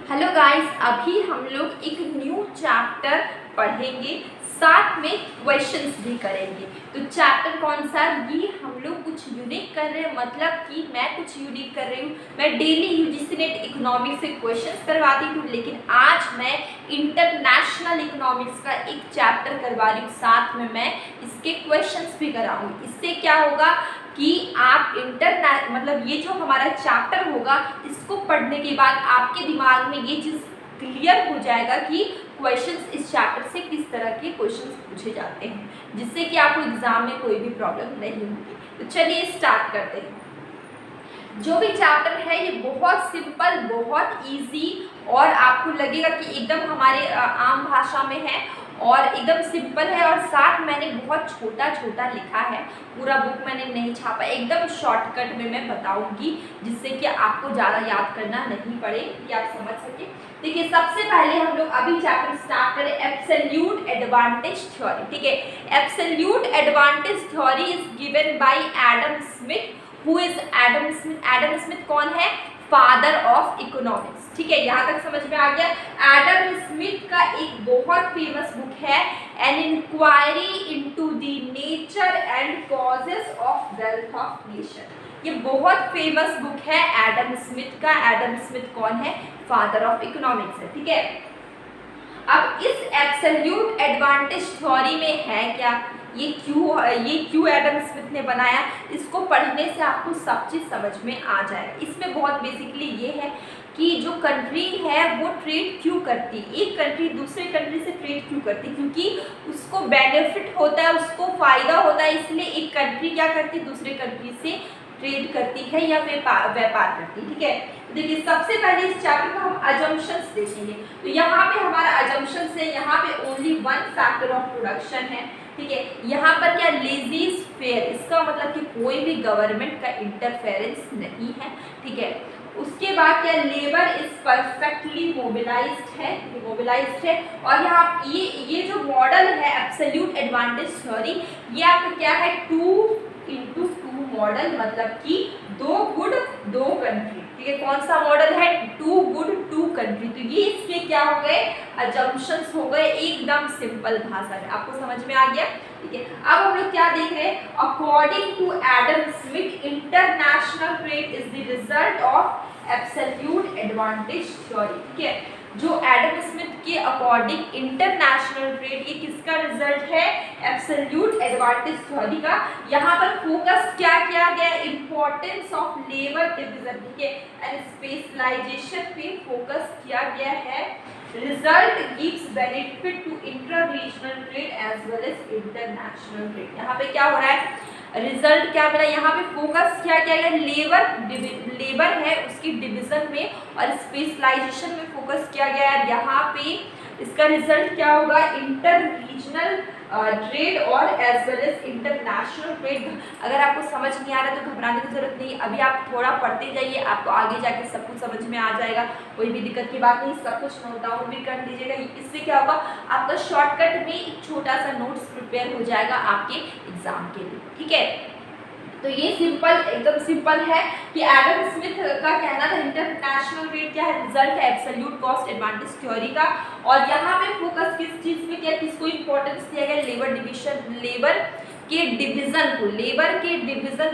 Hello guys, अभी हम लोग एक न्यू चैप्टर पढ़ेंगे, साथ में क्वेश्चंस भी करेंगे। तो चैप्टर कौन सा? ये हम लोग कुछ यूनिक कर रहे हैं, मतलब कि मैं कुछ यूनिक कर रही हूँ। मैं डेली यूजीसी नेट इकोनॉमिक्स से क्वेश्चंस करवाती हूँ, लेकिन आज मैं इंटरनेशनल इकोनॉमिक्स का एक चैप्टर करवा रही हूँ, साथ में मैं इसके क्वेश्चंस भी कराऊंगी। इससे क्या होगा कि आप मतलब ये जो हमारा चैप्टर होगा, इसको पढ़ने के बाद आपके दिमाग में ये चीज़ क्लियर हो जाएगा कि क्वेश्चंस इस चैप्टर से किस तरह के क्वेश्चंस पूछे जाते हैं, जिससे कि आपको एग्जाम में कोई भी प्रॉब्लम नहीं होगी। तो चलिए स्टार्ट करते हैं। जो भी चैप्टर है ये बहुत सिंपल, बहुत इजी और आपको लगेगा कि एकदम हमारे आम भाषा में है और एकदम सिंपल है, और साथ मैंने बहुत छोटा छोटा लिखा है। पूरा बुक मैंने नहीं छापा, एकदम शॉर्टकट में मैं बताऊंगी, जिससे कि आपको ज़्यादा याद करना नहीं पड़े, कि आप समझ सके। देखिए, सबसे पहले हम लोग अभी चैप्टर स्टार्ट करें, एब्सोल्यूट एडवांटेज थ्योरी। ठीक है, absolute advantage theory is given by Adam Smith. Who is Adam Smith? Adam Smith कौन है? Father of economics. ठीक है, यहाँ तक समझ में आ गया। एडम स्मिथ का एक बहुत फेमस बुक है, an inquiry into the nature and causes of wealth of nation. ये बहुत फेमस बुक है एडम स्मिथ का। एडम स्मिथ कौन है? फादर ऑफ इकोनॉमिक्स है। ठीक है, अब इस एब्सोल्यूट एडवांटेज थ्योरी में है क्या, ये क्यों एडम स्मिथ ने बनाया, इसको पढ़ने से आपको सब चीज़ समझ में आ जाएगा। इसमें बहुत बेसिकली ये है कि जो कंट्री है वो ट्रेड क्यों करती है, एक कंट्री दूसरे कंट्री से ट्रेड क्यों करती है, क्योंकि उसको बेनिफिट होता है, उसको फायदा होता है, इसलिए एक कंट्री क्या करती है, दूसरे कंट्री से ट्रेड करती है या व्यापार करती है। ठीक है, देखिए सबसे पहले इस चैप्टर को हम अजम्पशंस देखेंगे। तो यहाँ पे हमारा अजम्पशंस है, यहाँ पे only one factor of production है। ठीक है, यहाँ पर क्या, लेजीज फेयर, इसका मतलब कि कोई भी गवर्नमेंट का इंटरफेरेंस नहीं है। ठीक है, उसके बाद क्या, लेबर इज परफेक्टली मोबिलाइज्ड है। और यहाँ ये जो मॉडल है एब्सोल्यूट एडवांटेज थ्योरी, ये आपका क्या है, 2x2 मॉडल, मतलब कि 2 गुड 2 कंट्री। ठीक है, कौन सा मॉडल है? 2 गुड 2 कंट्री। तो ये इसके क्या हो गए, अजम्पशंस हो गए, एकदम सिंपल भाषा में आपको समझ में आ गया। ठीक है, अब हम लोग क्या देख रहे हैं, according to Adam Smith international trade is the result of absolute advantage theory. ठीक है, जो एडम स्मिथ के अकॉर्डिंग इंटरनेशनल ट्रेड, ये किसका रिजल्ट है? एब्सोल्यूट एडवांटेज थ्योरी का। यहाँ पर फोकस क्या किया गया, इंपॉर्टेंस ऑफ लेबर डिवीजन, ठीक है, एंड स्पेशलाइजेशन पे फोकस किया गया है। Result gives benefit to inter regional trade as well as international trade. यहाँ पे क्या हो रहा है, रिजल्ट क्या मिला, यहाँ पे फोकस क्या किया गया, लेबर है उसकी डिवीजन में और स्पेशलाइजेशन में फोकस किया गया है। यहाँ पे इसका रिजल्ट क्या होगा, इंटर रीजनल ट्रेड और as well as international trade. अगर आपको समझ नहीं आ रहा है तो घबराने की जरूरत नहीं, अभी आप थोड़ा पढ़ते जाइए, आपको आगे जाके सब कुछ समझ में आ जाएगा, कोई भी दिक्कत की बात नहीं। सब कुछ नोट डाउन भी कर लीजिएगा, इससे क्या होगा, आपका शॉर्टकट में एक छोटा सा नोट्स प्रिपेयर हो जाएगा आपके एग्जाम के लिए। ठीक है, तो ये सिंपल, एकदम सिंपल है कि एडम स्मिथ का कहना था इंटरनेशनल ट्रेड क्या है, रिजल्ट है एब्सोल्यूट कॉस्ट एडवांटेज थ्योरी का। और यहाँ पे फोकस किस चीज में किया, किसको इंपॉर्टेंस दिया गया, लेबर के डिवीजन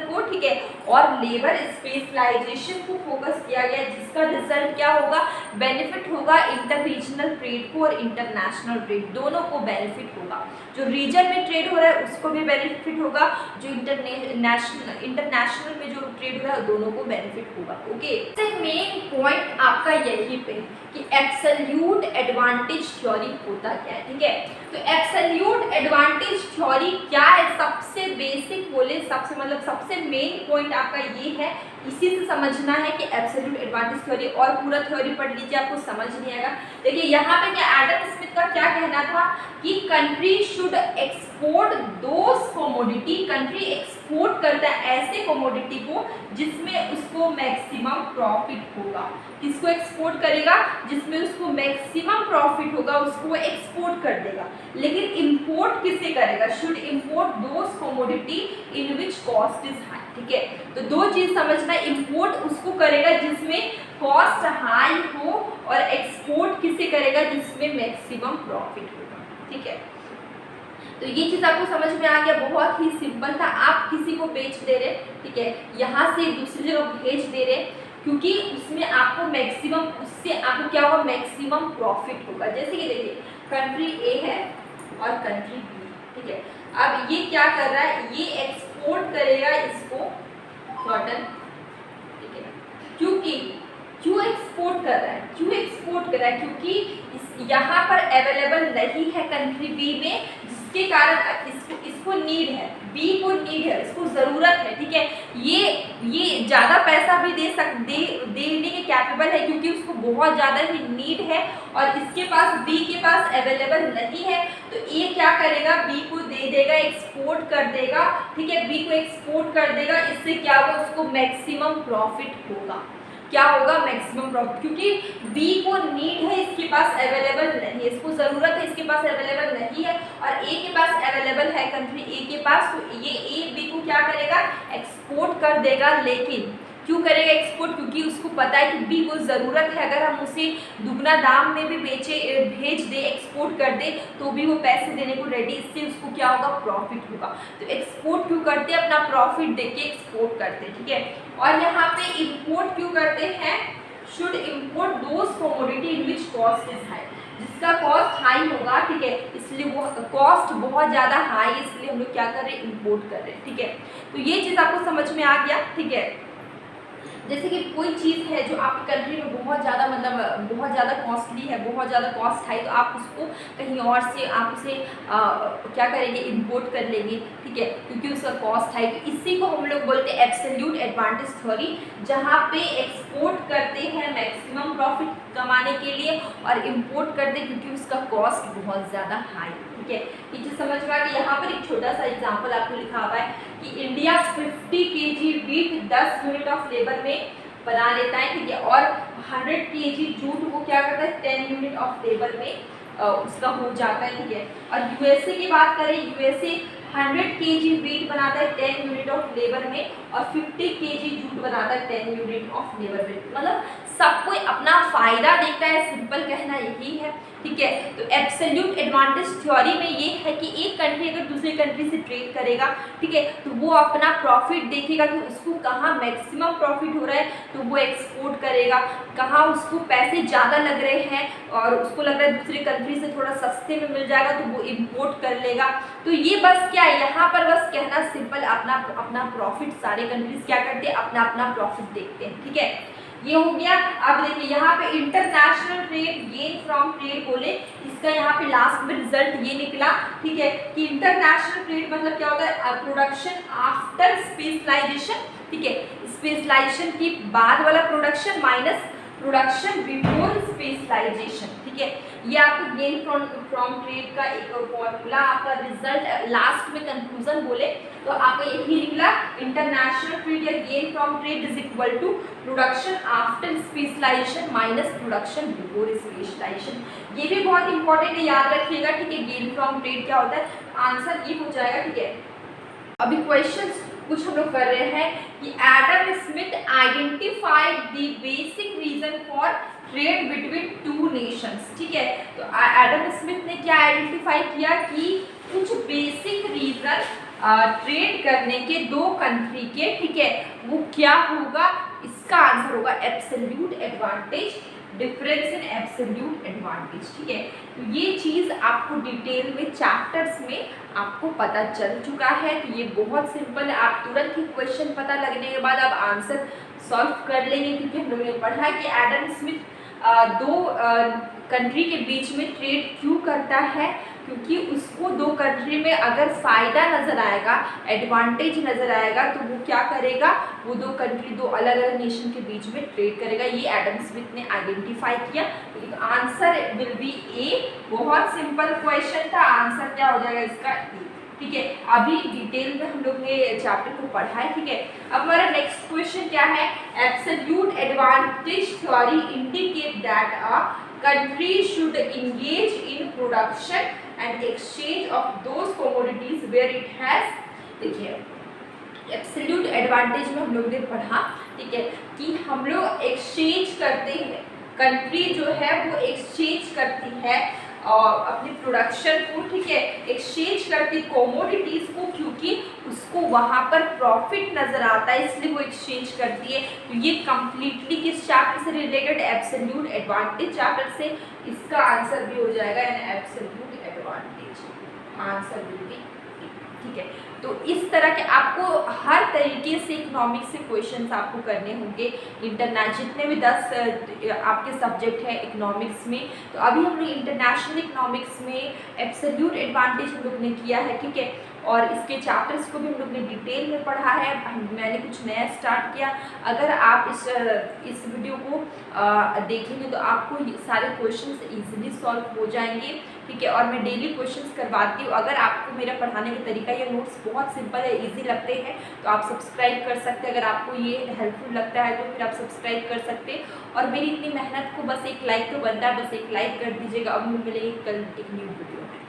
को। ठीक है, और लेबर स्पेशलाइजेशन को फोकस किया गया, जिसका रिजल्ट क्या होगा, बेनिफिट होगा इंटर रीजनल ट्रेड को और इंटरनेशनल ट्रेड दोनों को बेनिफिट होगा। जो रीजन में ट्रेड हो रहा है उसको भी बेनिफिट होगा, जो इंटरनेशनल में जो ट्रेड हो रहा है दोनों को बेनिफिट होगा। ओके, मेन पॉइंट आपका यही पे कि एब्सोल्यूट एडवांटेज थ्योरी होता क्या है। ठीक है, तो एब्सोल्यूट एडवांटेज थ्योरी क्या है, सबसे बेसिक बोले, सबसे मेन पॉइंट आपका ये है, इसी से समझना है कि एब्सोल्यूट एडवांटेज थ्योरी, और पूरा थ्योरी पढ़ लीजिए, आपको समझ नहीं आएगा। देखिए यहाँ पे क्या, एडम स्मिथ का क्या कहना था कि country should export those commodity, country export करता है ऐसे कमोडिटी को जिसमें उसको मैक्सिमम प्रॉफिट होगा। किसको एक्सपोर्ट करेगा, जिसमें उसको मैक्सिमम प्रॉफिट होगा, उसको एक्सपोर्ट कर देगा। लेकिन इंपोर्ट किसे करेगा, should import those commodity in which cost is high. ठीक है, तो दो चीज समझना, इंपोर्ट उसको करेगा जिसमें कॉस्ट हाई हो और एक्सपोर्ट किसे करेगा, जिसमें मैक्सिमम प्रॉफिट होगा। ठीक है, तो ये चीज़ आपको समझ में आ गया, बहुत ही सिंपल था। आप किसी को बेच दे रहे, ठीक है, यहाँ से दूसरी जगह भेज दे रहे, क्योंकि उसमें आपको मैक्सिमम, उससे आपको क्या होगा, मैक्सिमम प्रॉफिट होगा। जैसे कि देखिए कंट्री ए है और कंट्री बी, ठीक है, अब ये क्या कर रहा है, ये एक्सपोर्ट करेगा इसको कॉटन, ठीक है, क्योंकि क्यों एक्सपोर्ट कर रहा है, क्यों एक्सपोर्ट कर रहा है, क्योंकि यहाँ पर अवेलेबल नहीं है कंट्री बी में, जिसके कारण इसको नीड है, बी को नीड है, इसको ज़रूरत है। ठीक है, ये ज़्यादा पैसा भी देने के कैपेबल है, क्योंकि उसको बहुत ज़्यादा ही नीड है और इसके पास, बी के पास अवेलेबल नहीं है, तो ये क्या करेगा, बी को दे देगा, एक्सपोर्ट कर देगा। ठीक है, बी को एक्सपोर्ट कर देगा, इससे क्या होगा, उसको मैक्सिमम प्रॉफिट होगा। क्या होगा, मैक्सिमम प्रॉफिट, क्योंकि बी को नीड है, इसके पास अवेलेबल नहीं है, इसको ज़रूरत है, इसके पास अवेलेबल नहीं है, और ए के पास अवेलेबल है, कंट्री ए के पास, तो ये ए बी को क्या करेगा, एक्सपोर्ट कर देगा। लेकिन क्यों करेगा एक्सपोर्ट, क्योंकि उसको पता है कि बी को ज़रूरत है, अगर हम उसे दुगना दाम में भी भेज दे, एक्सपोर्ट कर दे, तो भी वो पैसे देने को रेडी, इससे उसको क्या होगा, प्रॉफिट होगा। तो एक्सपोर्ट क्यों करते हैं, अपना प्रॉफिट देख के एक्सपोर्ट करते हैं। ठीक है, और यहाँ पे इम्पोर्ट क्यों करते हैं, should import those commodity in which cost is high, जिसका कॉस्ट हाई होगा। ठीक है, इसलिए वो कॉस्ट बहुत ज़्यादा हाई, इसलिए हम लोग क्या कर रहे हैं, इम्पोर्ट कर रहे हैं। ठीक है, तो ये चीज़ आपको समझ में आ गया। ठीक है, जैसे कि कोई चीज़ है जो आपकी कंट्री में बहुत ज़्यादा, मतलब बहुत ज़्यादा कॉस्टली है, बहुत ज़्यादा कॉस्ट है, तो आप उसको कहीं और से आप उसे क्या करेंगे, इंपोर्ट कर लेंगे। ठीक है, क्योंकि उसका कॉस्ट है। तो इसी को हम लोग बोलते हैं एब्सोल्यूट एडवांटेज थ्योरी, जहाँ पे एक्सपोर्ट करते हैं मैक्सिमम प्रॉफिट कमाने के लिए और इम्पोर्ट करते हैं क्योंकि उसका कॉस्ट बहुत ज़्यादा हाई। ठीक है, ये चीज़ समझ में आ गई। यहाँ पर एक छोटा सा एग्जाम्पल आपको लिखा हुआ है कि India 50 kg wheat 10 unit of labour में बना लेता है। ठीक है, और 100 kg जूट वो क्या करता है, 10 यूनिट ऑफ लेबर में उसका हो जाता है। ठीक है, और यूएसए की बात करें, यूएसए 100 kg वीट बनाता है 10 यूनिट ऑफ लेबर में और 50 kg जूट बनाता है 10 यूनिट ऑफ लेबर में। मतलब सब कोई अपना फायदा देखता है, सिंपल कहना यही है। ठीक है, तो एब्सोल्यूट एडवांटेज थ्योरी में ये है कि एक कंट्री अगर दूसरे कंट्री से ट्रेड करेगा, ठीक है, तो वो अपना प्रॉफिट देखेगा कि उसको कहाँ मैक्सिमम प्रॉफिट हो रहा है, तो वो एक्सपोर्ट करेगा। कहाँ उसको पैसे ज़्यादा लग रहे हैं और उसको लग रहा है दूसरे कंट्री से थोड़ा सस्ते में मिल जाएगा, तो वो इम्पोर्ट कर लेगा। तो ये बस क्या है, यहाँ पर बस कहना सिंपल, अपना प्रॉफिट, सारे कंट्रीज क्या करते हैं, अपना प्रॉफिट देखते हैं। ठीक है, ये हो गया। अब देखिए यहाँ पे international trade, gain from trade बोले, इसका यहाँ पे लास्ट में रिजल्ट ये निकला। ठीक है, कि इंटरनेशनल ट्रेड मतलब क्या होता है, प्रोडक्शन आफ्टर स्पेशलाइजेशन। ठीक है, स्पेशलाइजेशन के बाद वाला production minus production before specialization. ठीक है, ये आपको गेन फ्रॉम ट्रेड का एक फॉर्मूला, आपका रिजल्ट लास्ट में कंक्लूजन बोले तो आपका यही निकला, इंटरनेशनल ट्रेड या gain from trade is equal to production after specialization minus production before specialization. ये भी बहुत इंपॉर्टेंट है, याद रखिएगा। ठीक है, गेन फ्रॉम ट्रेड क्या होता है, आंसर ये हो जाएगा। ठीक है, अभी क्वेश्चंस कुछ हम लोग कर रहे हैं कि Adam Smith identified the basic reason for trade between two nations. ठीक है, तो एडम स्मिथ ने क्या आइडेंटिफाई किया कि कुछ बेसिक रीजन ट्रेड करने के दो कंट्री के, ठीक है, वो क्या होगा, इसका आंसर होगा absolute advantage, difference in absolute advantage. ठीक है, तो ये चीज़ आपको डिटेल में चैप्टर्स में आपको पता चल चुका है। तो ये बहुत सिंपल है, आप तुरंत ही क्वेश्चन पता लगने के बाद आप आंसर सॉल्व कर लेंगे, क्योंकि हम लोगों ने पढ़ा है कि एडम स्मिथ दो कंट्री के बीच में ट्रेड क्यों करता है, क्योंकि उसको दो कंट्री में अगर फ़ायदा नज़र आएगा, एडवांटेज नज़र आएगा, तो वो क्या करेगा, वो दो कंट्री, दो अलग अलग नेशन के बीच में ट्रेड करेगा। ये एडम स्मिथ ने आइडेंटिफाई किया। तो आंसर विल बी ए। बहुत सिंपल क्वेश्चन था, आंसर क्या हो जाएगा इसका, ए। ठीक है, अभी डिटेल में हम लोग ने चैप्टर को पढ़ा है। ठीक है, अब हमारा नेक्स्ट क्वेश्चन क्या है, absolute advantage theory indicate that a country should engage in production and exchange of those commodities where it has, देखिए एब्सोल्यूट एडवांटेज में हम लोग ने पढ़ा, ठीक है, कि हम लोग एक्सचेंज करते हैं कंट्री जो है वो एक्सचेंज करती है और अपनी प्रोडक्शन को, ठीक है, एक्सचेंज करती कोमोडिटीज़ को, क्योंकि उसको वहाँ पर प्रॉफिट नज़र आता है इसलिए वो एक्सचेंज करती है। तो ये कंप्लीटली किस चैप्टर से रिलेटेड? एब्सोल्यूट एडवांटेज चैप्टर से। इसका आंसर भी हो जाएगा an absolute advantage, answer will be, ठीक है। तो इस तरह के आपको हर तरीके से इकोनॉमिक्स से क्वेश्चंस आपको करने होंगे। जितने भी 10 आपके सब्जेक्ट है इकोनॉमिक्स में, तो अभी हम लोग इंटरनेशनल इकोनॉमिक्स में एब्सोल्यूट एडवांटेज हम लोग ने किया है, ठीक है। और इसके चैप्टर्स को भी हम लोग ने डिटेल में पढ़ा है। मैंने कुछ नया स्टार्ट किया। अगर आप इस वीडियो को देखेंगे तो आपको ये सारे क्वेश्चंस इजीली सॉल्व हो जाएंगे, ठीक है। और मैं डेली क्वेश्चंस करवाती हूँ। अगर आपको मेरा पढ़ाने का तरीका या नोट्स बहुत सिंपल है, इजी लगते हैं, तो आप सब्सक्राइब कर सकते हैं। अगर आपको ये हेल्पफुल लगता है तो फिर आप सब्सक्राइब कर सकते हैं। और मेरी इतनी मेहनत को बस एक लाइक तो बनता है, बस एक लाइक कर दीजिएगा। अब मिलेंगे कल एक न्यू वीडियो में।